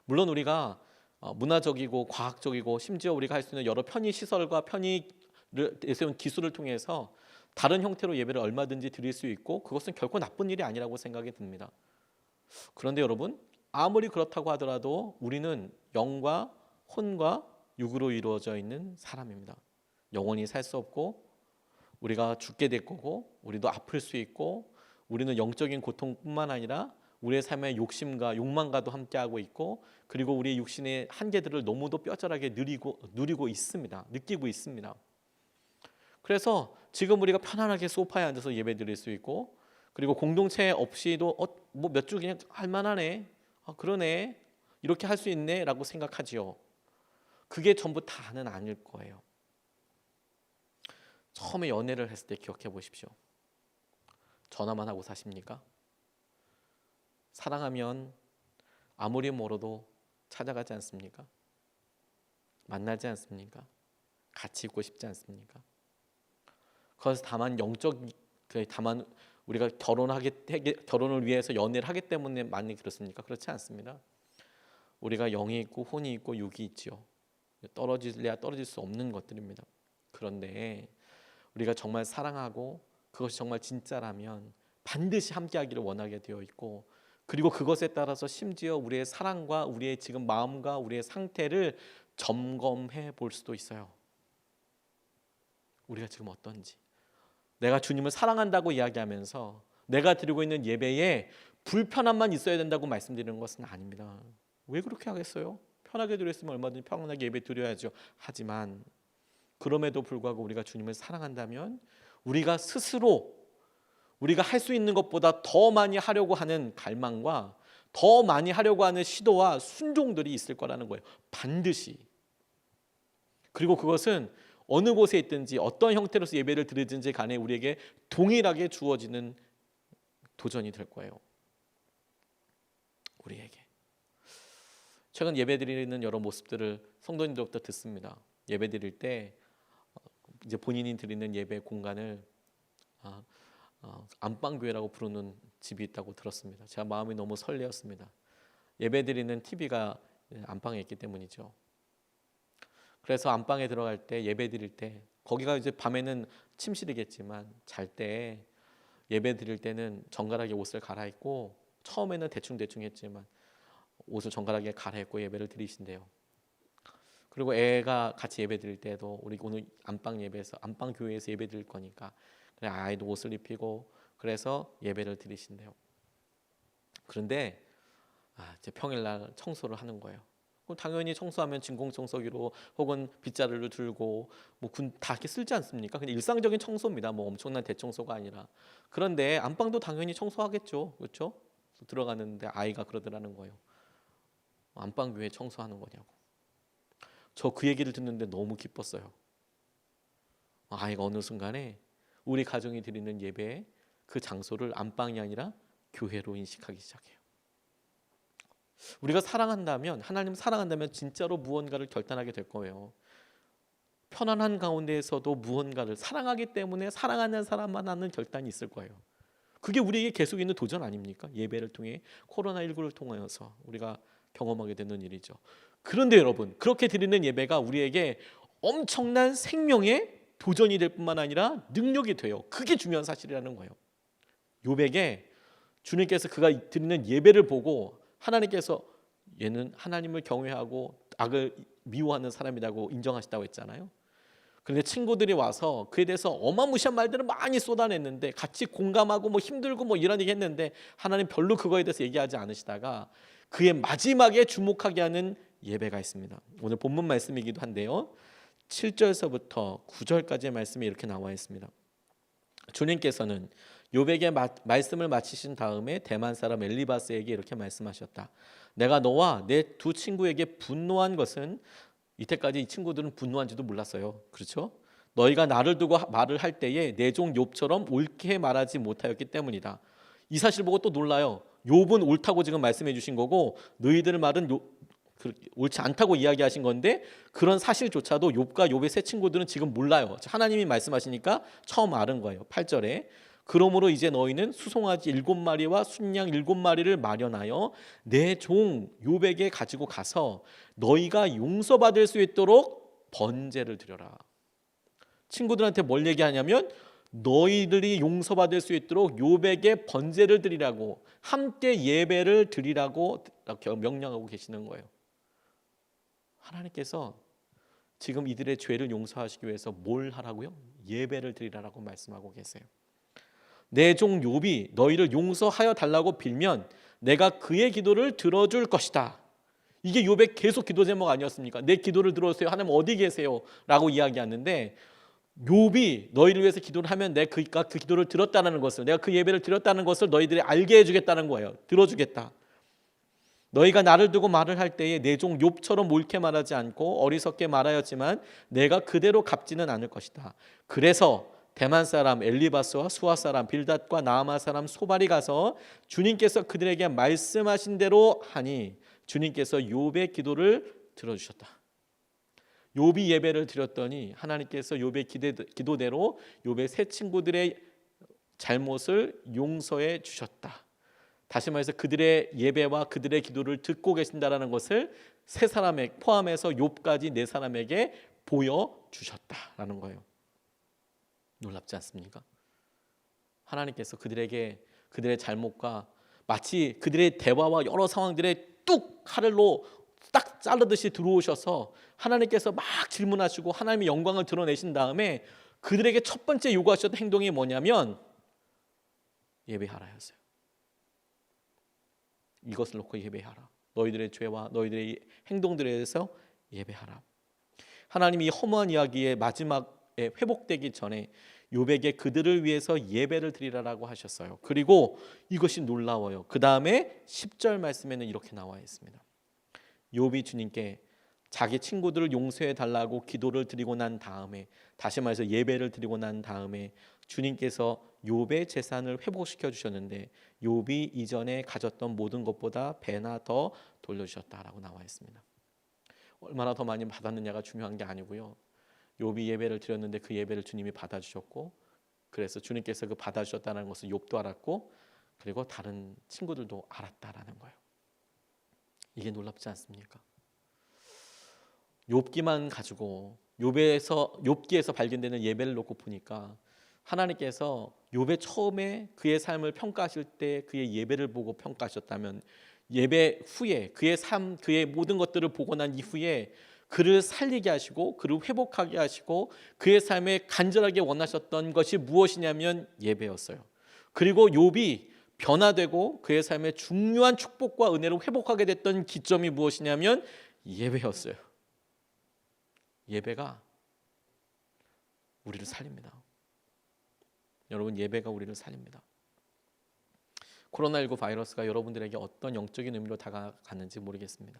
물론 우리가 문화적이고 과학적이고 심지어 우리가 할 수 있는 여러 편의 시설과 편의 내세운 기술을 통해서 다른 형태로 예배를 얼마든지 드릴 수 있고, 그것은 결코 나쁜 일이 아니라고 생각이 듭니다. 그런데 여러분, 아무리 그렇다고 하더라도 우리는 영과 혼과 육으로 이루어져 있는 사람입니다. 영원히 살 수 없고 우리가 죽게 될 거고, 우리도 아플 수 있고, 우리는 영적인 고통뿐만 아니라 우리의 삶의 욕심과 욕망과도 함께하고 있고, 그리고 우리의 육신의 한계들을 너무도 뼈저하게 누리고 있습니다. 느끼고 있습니다. 그래서 지금 우리가 편안하게 소파에 앉아서 예배 드릴 수 있고, 그리고 공동체 없이도 뭐 몇 주 그냥 할만하네, 그러네, 이렇게 할 수 있네 라고 생각하지요. 그게 전부 다는 아닐 거예요. 처음에 연애를 했을 때 기억해 보십시오. 전화만 하고 사십니까? 사랑하면 아무리 멀어도 찾아가지 않습니까? 만나지 않습니까? 같이 있고 싶지 않습니까? 그래서 다만 다만 우리가 결혼을 위해서 연애를 하기 때문에 많이 그렇습니까? 그렇지 않습니다. 우리가 영이 있고 혼이 있고 육이 있지요. 떨어질래야 떨어질 수 없는 것들입니다. 그런데 우리가 정말 사랑하고 그것이 정말 진짜라면 반드시 함께하기를 원하게 되어 있고, 그리고 그것에 따라서 심지어 우리의 사랑과 우리의 지금 마음과 우리의 상태를 점검해 볼 수도 있어요. 우리가 지금 어떤지. 내가 주님을 사랑한다고 이야기하면서 내가 드리고 있는 예배에 불편함만 있어야 된다고 말씀드리는 것은 아닙니다. 왜 그렇게 하겠어요? 편하게 드렸으면 얼마든지 편안하게 예배 드려야죠. 하지만 그럼에도 불구하고 우리가 주님을 사랑한다면 우리가 스스로 우리가 할 수 있는 것보다 더 많이 하려고 하는 갈망과 더 많이 하려고 하는 시도와 순종들이 있을 거라는 거예요. 반드시. 그리고 그것은 어느 곳에 있든지 어떤 형태로서 예배를 드리든지 간에 우리에게 동일하게 주어지는 도전이 될 거예요. 우리에게. 최근 예배 드리는 여러 모습들을 성도님들부터 듣습니다. 예배 드릴 때 이제 본인이 드리는 예배 공간을 안방교회라고 부르는 집이 있다고 들었습니다. 제가 마음이 너무 설레었습니다. 예배 드리는 TV가 안방에 있기 때문이죠. 그래서 안방에 들어갈 때 예배 드릴 때, 거기가 이제 밤에는 침실이겠지만 잘 때 예배 드릴 때는 정갈하게 옷을 갈아입고, 처음에는 대충 했지만 옷을 정갈하게 갈아입고 예배를 드리신대요. 그리고 애가 같이 예배 드릴 때도 우리 오늘 안방 예배에서 안방 교회에서 예배 드릴 거니까 그래 아이도 옷을 입히고 그래서 예배를 드리신대요. 그런데 이제 평일날 청소를 하는 거예요. 그럼 당연히 청소하면 진공청소기로 혹은 빗자루를 들고 다 이렇게 쓸지 않습니까? 그냥 일상적인 청소입니다. 뭐 엄청난 대청소가 아니라. 그런데 안방도 당연히 청소하겠죠, 그렇죠? 들어가는데 아이가 그러더라는 거예요. 안방 교회 청소하는 거냐고. 저 그 얘기를 듣는데 너무 기뻤어요. 아이가 어느 순간에 우리 가정이 드리는 예배의 그 장소를 안방이 아니라 교회로 인식하기 시작해요. 우리가 사랑한다면, 하나님 사랑한다면 진짜로 무언가를 결단하게 될 거예요. 편안한 가운데에서도 무언가를 사랑하기 때문에 사랑하는 사람만 하는 결단이 있을 거예요. 그게 우리에게 계속 있는 도전 아닙니까? 예배를 통해 코로나19를 통하여서 우리가 경험하게 되는 일이죠. 그런데 여러분, 그렇게 드리는 예배가 우리에게 엄청난 생명의 도전이 될 뿐만 아니라 능력이 돼요. 그게 중요한 사실이라는 거예요. 욥에게 주님께서 그가 드리는 예배를 보고 하나님께서 얘는 하나님을 경외하고 악을 미워하는 사람이라고 인정하시다고 했잖아요. 그런데 친구들이 와서 그에 대해서 어마무시한 말들을 많이 쏟아냈는데 같이 공감하고 힘들고 이런 얘기 했는데 하나님 별로 그거에 대해서 얘기하지 않으시다가 그의 마지막에 주목하게 하는 예배가 있습니다. 오늘 본문 말씀이기도 한데요. 7절서부터 9절까지의 말씀이 이렇게 나와 있습니다. 주님께서는 욥에게 말씀을 마치신 다음에 대만 사람 엘리바스에게 이렇게 말씀하셨다. 내가 너와 내 두 친구에게 분노한 것은 이때까지 이 친구들은 분노한지도 몰랐어요. 그렇죠? 너희가 나를 두고 말을 할 때에 내 종 욥처럼 옳게 말하지 못하였기 때문이다. 이 사실 보고 또 놀라요. 욥은 옳다고 지금 말씀해 주신 거고 너희들 말은 옳지 않다고 이야기하신 건데 그런 사실조차도 욥과 욥의 세 친구들은 지금 몰라요. 하나님이 말씀하시니까 처음 알은 거예요. 8절에 그러므로 이제 너희는 수송아지 7마리와 순양 7마리를 마련하여 내 종 욥에게 가지고 가서 너희가 용서받을 수 있도록 번제를 드려라. 친구들한테 뭘 얘기하냐면 너희들이 용서받을 수 있도록 욥에게 번제를 드리라고 함께 예배를 드리라고 명령하고 계시는 거예요. 하나님께서 지금 이들의 죄를 용서하시기 위해서 뭘 하라고요? 예배를 드리라고 말씀하고 계세요. 내 종 욥이 너희를 용서하여 달라고 빌면 내가 그의 기도를 들어줄 것이다. 이게 욥의 계속 기도 제목 아니었습니까? 내 기도를 들어주세요. 하나님 어디 계세요? 라고 이야기하는데 욥이 너희를 위해서 기도를 하면 내가 그 기도를 들었다는 것을, 내가 그 예배를 드렸다는 것을 너희들이 알게 해주겠다는 거예요. 들어주겠다. 너희가 나를 두고 말을 할 때에 내 종 욥처럼 옳게 말하지 않고 어리석게 말하였지만 내가 그대로 갚지는 않을 것이다. 그래서 대만 사람 엘리바스와 수아 사람 빌닷과 나아마 사람 소발이 가서 주님께서 그들에게 말씀하신 대로 하니 주님께서 욥의 기도를 들어주셨다. 욥이 예배를 드렸더니 하나님께서 욥의 기도대로 욥의 세 친구들의 잘못을 용서해 주셨다. 다시 말해서 그들의 예배와 그들의 기도를 듣고 계신다라는 것을 세 사람에 포함해서 욥까지 네 사람에게 보여주셨다라는 거예요. 놀랍지 않습니까? 하나님께서 그들에게 그들의 잘못과 마치 그들의 대화와 여러 상황들에 뚝 칼로 딱 자르듯이 들어오셔서 하나님께서 막 질문하시고 하나님의 영광을 드러내신 다음에 그들에게 첫 번째 요구하셨던 행동이 뭐냐면 예배하라였어요. 이것을 놓고 예배하라. 너희들의 죄와 너희들의 행동들에 대해서 예배하라. 하나님이 허무한 이야기의 마지막에 회복되기 전에 욥에게 그들을 위해서 예배를 드리라라고 하셨어요. 그리고 이것이 놀라워요. 그 다음에 10절 말씀에는 이렇게 나와 있습니다. 욥이 주님께 자기 친구들을 용서해 달라고 기도를 드리고 난 다음에, 다시 말해서 예배를 드리고 난 다음에 주님께서 욥의 재산을 회복시켜 주셨는데 욥이 이전에 가졌던 모든 것보다 배나 더 돌려주셨다라고 나와 있습니다. 얼마나 더 많이 받았느냐가 중요한 게 아니고요. 욥이 예배를 드렸는데 그 예배를 주님이 받아주셨고, 그래서 주님께서 그 받아주셨다는 것을 욥도 알았고, 그리고 다른 친구들도 알았다라는 거예요. 이게 놀랍지 않습니까? 욥기만 가지고 욥기에서 발견되는 예배를 놓고 보니까 하나님께서 욥의 처음에 그의 삶을 평가하실 때 그의 예배를 보고 평가하셨다면 예배 후에 그의 삶, 그의 모든 것들을 보고 난 이후에 그를 살리게 하시고 그를 회복하게 하시고 그의 삶에 간절하게 원하셨던 것이 무엇이냐면 예배였어요. 그리고 욥이 변화되고 그의 삶에 중요한 축복과 은혜로 회복하게 됐던 기점이 무엇이냐면 예배였어요. 예배가 우리를 살립니다. 여러분, 예배가 우리를 살립니다. 코로나19 바이러스가 여러분들에게 어떤 영적인 의미로 다가갔는지 모르겠습니다.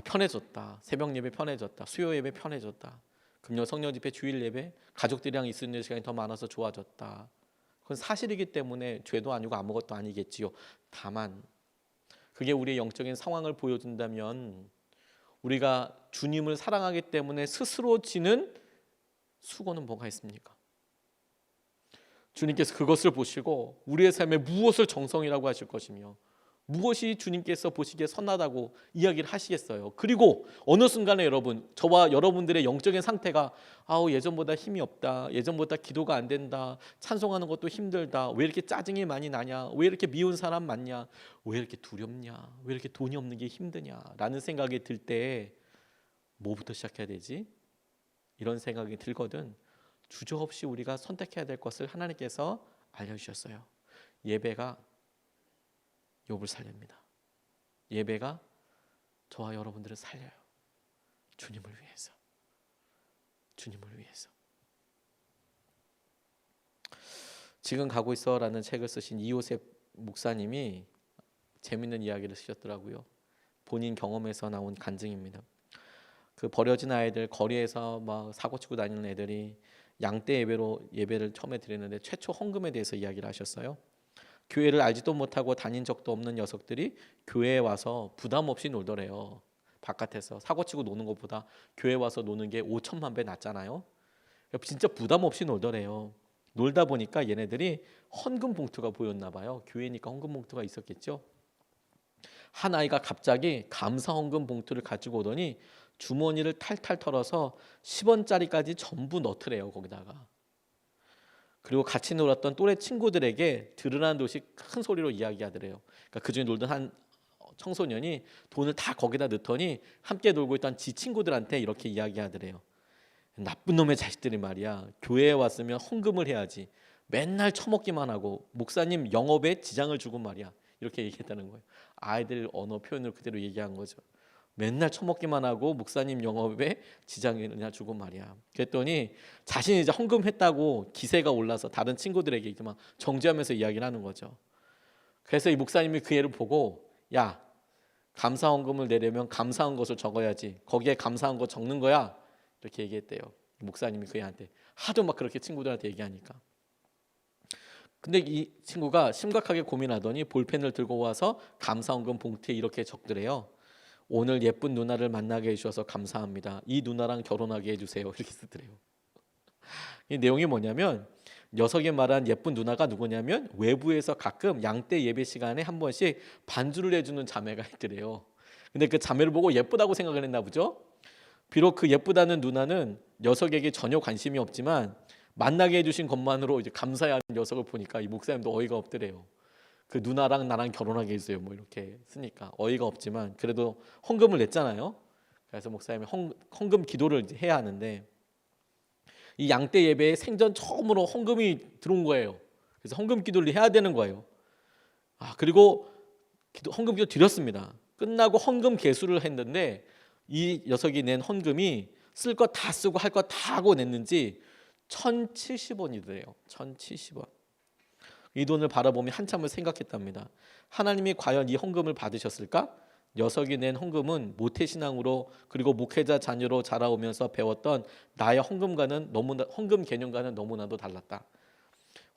편해졌다. 새벽 예배 편해졌다. 수요 예배 편해졌다. 금요 성령 집회 주일 예배 가족들이랑 있는 시간이 더 많아서 좋아졌다. 그건 사실이기 때문에 죄도 아니고 아무것도 아니겠지요. 다만 그게 우리의 영적인 상황을 보여준다면 우리가 주님을 사랑하기 때문에 스스로 지는 수고는 뭐가 있습니까? 주님께서 그것을 보시고 우리의 삶에 무엇을 정성이라고 하실 것이며 무엇이 주님께서 보시기에 선하다고 이야기를 하시겠어요. 그리고 어느 순간에 여러분, 저와 여러분들의 영적인 상태가 예전보다 힘이 없다, 예전보다 기도가 안 된다, 찬송하는 것도 힘들다, 왜 이렇게 짜증이 많이 나냐, 왜 이렇게 미운 사람 많냐, 왜 이렇게 두렵냐, 왜 이렇게 돈이 없는 게 힘드냐 라는 생각이 들 때 뭐부터 시작해야 되지? 이런 생각이 들거든. 주저없이 우리가 선택해야 될 것을 하나님께서 알려주셨어요. 예배가 욥을 살립니다. 예배가 저와 여러분들을 살려요. 주님을 위해서. 주님을 위해서. 지금 가고 있어라는 책을 쓰신 이요셉 목사님이 재밌는 이야기를 쓰셨더라고요. 본인 경험에서 나온 간증입니다. 그 버려진 아이들, 거리에서 막 사고치고 다니는 애들이 양떼 예배를 처음에 드리는데 최초 헌금에 대해서 이야기를 하셨어요. 교회를 알지도 못하고 다닌 적도 없는 녀석들이 교회에 와서 부담 없이 놀더래요. 바깥에서 사고치고 노는 것보다 교회에 와서 노는 게 5천만 배 낫잖아요. 진짜 부담 없이 놀더래요. 놀다 보니까 얘네들이 헌금 봉투가 보였나 봐요. 교회니까 헌금 봉투가 있었겠죠. 한 아이가 갑자기 감사 헌금 봉투를 가지고 오더니 주머니를 탈탈 털어서 10원짜리까지 전부 넣더래요. 거기다가. 그리고 같이 놀았던 또래 친구들에게 들으라는 듯이 큰 소리로 이야기하더래요. 그러니까 그중에 놀던 한 청소년이 돈을 다 거기다 넣더니 함께 놀고 있던 지 친구들한테 이렇게 이야기하더래요. 나쁜 놈의 자식들이 말이야. 교회에 왔으면 헌금을 해야지. 맨날 처먹기만 하고 목사님 영업에 지장을 주고 말이야. 이렇게 얘기했다는 거예요. 아이들 언어 표현을 그대로 얘기한 거죠. 맨날 처먹기만 하고 목사님 영업에 지장이나 주고 말이야. 그랬더니 자신이 이제 헌금했다고 기세가 올라서 다른 친구들에게 막 정죄하면서 이야기를 하는 거죠. 그래서 이 목사님이 그 애를 보고 야, 감사 헌금을 내려면 감사한 것을 적어야지. 거기에 감사한 거 적는 거야. 이렇게 얘기했대요. 목사님이 그 애한테 하도 막 그렇게 친구들한테 얘기하니까. 근데 이 친구가 심각하게 고민하더니 볼펜을 들고 와서 감사 헌금 봉투에 이렇게 적더래요. 오늘 예쁜 누나를 만나게 해주셔서 감사합니다. 이 누나랑 결혼하게 해주세요. 이렇게 쓰더래요. 이 내용이 뭐냐면 녀석이 말한 예쁜 누나가 누구냐면 외부에서 가끔 양떼 예배 시간에 한 번씩 반주를 해주는 자매가 있더래요. 근데 그 자매를 보고 예쁘다고 생각을 했나 보죠. 비록 그 예쁘다는 누나는 녀석에게 전혀 관심이 없지만 만나게 해주신 것만으로 이제 감사해하는 녀석을 보니까 이 목사님도 어이가 없더래요. 그 누나랑 나랑 결혼하게 해주세요. 뭐 이렇게 쓰니까 어이가 없지만 그래도 헌금을 냈잖아요. 그래서 목사님이 헌금 기도를 이제 해야 하는데 이 양떼 예배에 생전 처음으로 헌금이 들어온 거예요. 그래서 헌금 기도를 해야 되는 거예요. 그리고 헌금 기도 드렸습니다. 끝나고 헌금 개수를 했는데 이 녀석이 낸 헌금이 쓸 것 다 쓰고 할 것 다 하고 냈는지 1,070원이더래요. 1,070원. 이 돈을 바라보며 한참을 생각했답니다. 하나님이 과연 이 헌금을 받으셨을까? 녀석이 낸 헌금은 모태신앙으로 그리고 목회자 자녀로 자라오면서 배웠던 나의 헌금 개념과는 너무나도 달랐다.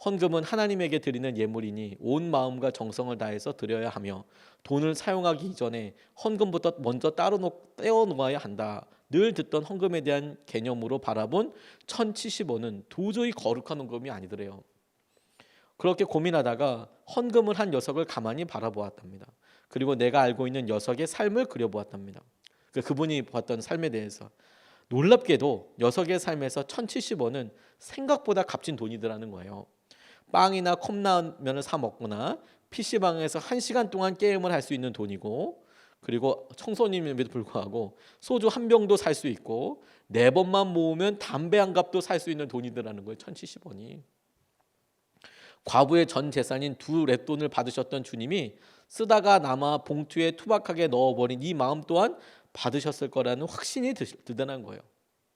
헌금은 하나님에게 드리는 예물이니 온 마음과 정성을 다해서 드려야 하며 돈을 사용하기 이전에 헌금부터 먼저 떼어 놓아야 한다. 늘 듣던 헌금에 대한 개념으로 바라본 1,070원은 도저히 거룩한 헌금이 아니더래요. 그렇게 고민하다가 헌금을 한 녀석을 가만히 바라보았답니다. 그리고 내가 알고 있는 녀석의 삶을 그려보았답니다. 그분이 봤던 삶에 대해서 놀랍게도 녀석의 삶에서 1,070원은 생각보다 값진 돈이더라는 거예요. 빵이나 컵라면을 사 먹거나 PC방에서 1시간 동안 게임을 할 수 있는 돈이고 그리고 청소년임에도 불구하고 소주 한 병도 살 수 있고 4번만 모으면 담배 한 갑도 살 수 있는 돈이더라는 거예요. 1070원이. 과부의 전 재산인 2렛돈을 받으셨던 주님이 쓰다가 남아 봉투에 투박하게 넣어버린 이 마음 또한 받으셨을 거라는 확신이 드다는 거예요.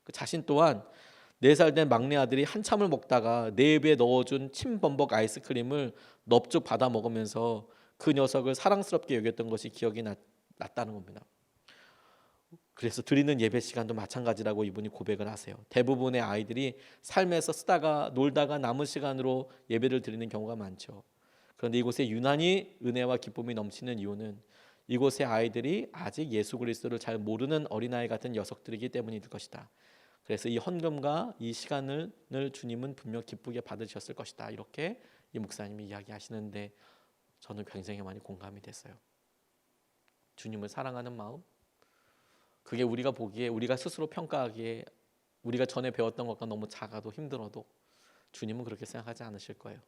그 자신 또한 4살 된 막내 아들이 한참을 먹다가 내 입에 넣어준 침범벅 아이스크림을 넙죽 받아 먹으면서 그 녀석을 사랑스럽게 여겼던 것이 기억이 났다는 겁니다. 그래서 드리는 예배 시간도 마찬가지라고 이분이 고백을 하세요. 대부분의 아이들이 삶에서 쓰다가 놀다가 남은 시간으로 예배를 드리는 경우가 많죠. 그런데 이곳에 유난히 은혜와 기쁨이 넘치는 이유는 이곳의 아이들이 아직 예수 그리스도를 잘 모르는 어린아이 같은 녀석들이기 때문일 것이다. 그래서 이 헌금과 이 시간을 주님은 분명 기쁘게 받으셨을 것이다. 이렇게 이 목사님이 이야기하시는데 저는 굉장히 많이 공감이 됐어요. 주님을 사랑하는 마음, 그게 우리가 보기에, 우리가 스스로 평가하기에 우리가 전에 배웠던 것과 너무 작아도 힘들어도 주님은 그렇게 생각하지 않으실 거예요.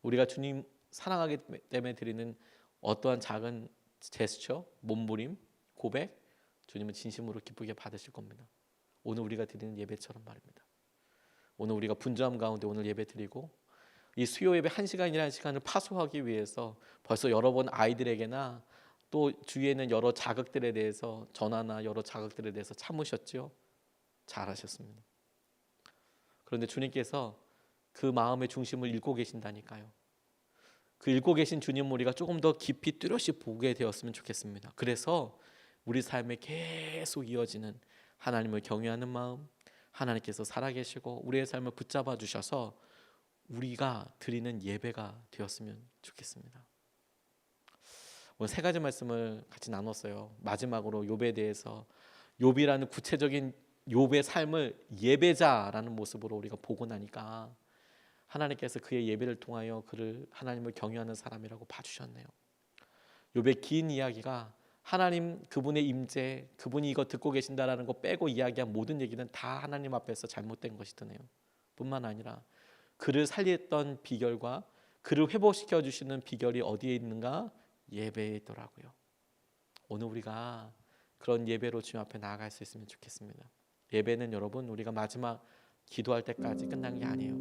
우리가 주님 사랑하기 때문에 드리는 어떠한 작은 제스처, 몸부림, 고백, 주님은 진심으로 기쁘게 받으실 겁니다. 오늘 우리가 드리는 예배처럼 말입니다. 오늘 우리가 분주함 가운데 오늘 예배 드리고 이 수요 예배 1시간이라는 시간을 파수하기 위해서 벌써 여러 번 아이들에게나 또 주위에 있는 여러 자극들에 대해서 전화나 여러 자극들에 대해서 참으셨죠. 잘하셨습니다. 그런데 주님께서 그 마음의 중심을 읽고 계신다니까요. 그 읽고 계신 주님 우리가 조금 더 깊이 뚜렷이 보게 되었으면 좋겠습니다. 그래서 우리 삶에 계속 이어지는 하나님을 경외하는 마음, 하나님께서 살아계시고 우리의 삶을 붙잡아 주셔서 우리가 드리는 예배가 되었으면 좋겠습니다. 오늘 3가지 말씀을 같이 나눴어요. 마지막으로 욥에 대해서 욥이라는 구체적인 욥의 삶을 예배자라는 모습으로 우리가 보고 나니까 하나님께서 그의 예배를 통하여 그를 하나님을 경외하는 사람이라고 봐주셨네요. 욥의 긴 이야기가 하나님 그분의 임재, 그분이 이거 듣고 계신다라는 거 빼고 이야기한 모든 얘기는 다 하나님 앞에서 잘못된 것이 드네요. 뿐만 아니라 그를 살렸던 비결과 그를 회복시켜 주시는 비결이 어디에 있는가? 예배에 있더라고요. 오늘 우리가 그런 예배로 주님 앞에 나아갈 수 있으면 좋겠습니다. 예배는 여러분 우리가 마지막 기도할 때까지 끝난 게 아니에요.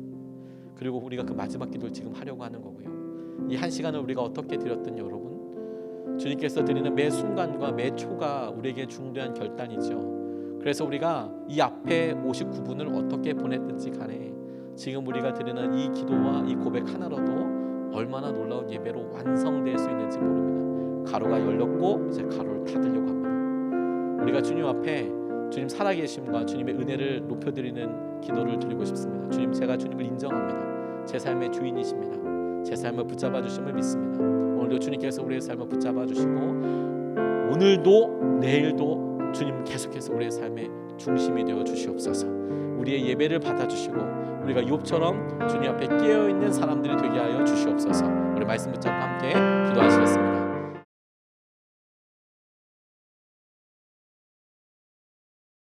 그리고 우리가 그 마지막 기도를 지금 하려고 하는 거고요. 이 1시간을 우리가 어떻게 드렸든 여러분 주님께서 드리는 매 순간과 매 초가 우리에게 중대한 결단이죠. 그래서 우리가 이 앞에 59분을 어떻게 보냈든지 간에 지금 우리가 드리는 이 기도와 이 고백 하나로도 얼마나 놀라운 예배로 완성될 수 있는지 모릅니다. 가로가 열렸고 이제 가로를 닫으려고 합니다. 우리가 주님 앞에 주님 살아계심과 주님의 은혜를 높여드리는 기도를 드리고 싶습니다. 주님, 제가 주님을 인정합니다. 제 삶의 주인이십니다. 제 삶을 붙잡아 주심을 믿습니다. 오늘도 주님께서 우리의 삶을 붙잡아 주시고 오늘도 내일도 주님 계속해서 우리의 삶의 중심이 되어 주시옵소서. 우리의 예배를 받아주시고 우리가 욥처럼 주님 앞에 깨어있는 사람들이 되게 하여 주시옵소서. 우리 말씀 붙잡고 함께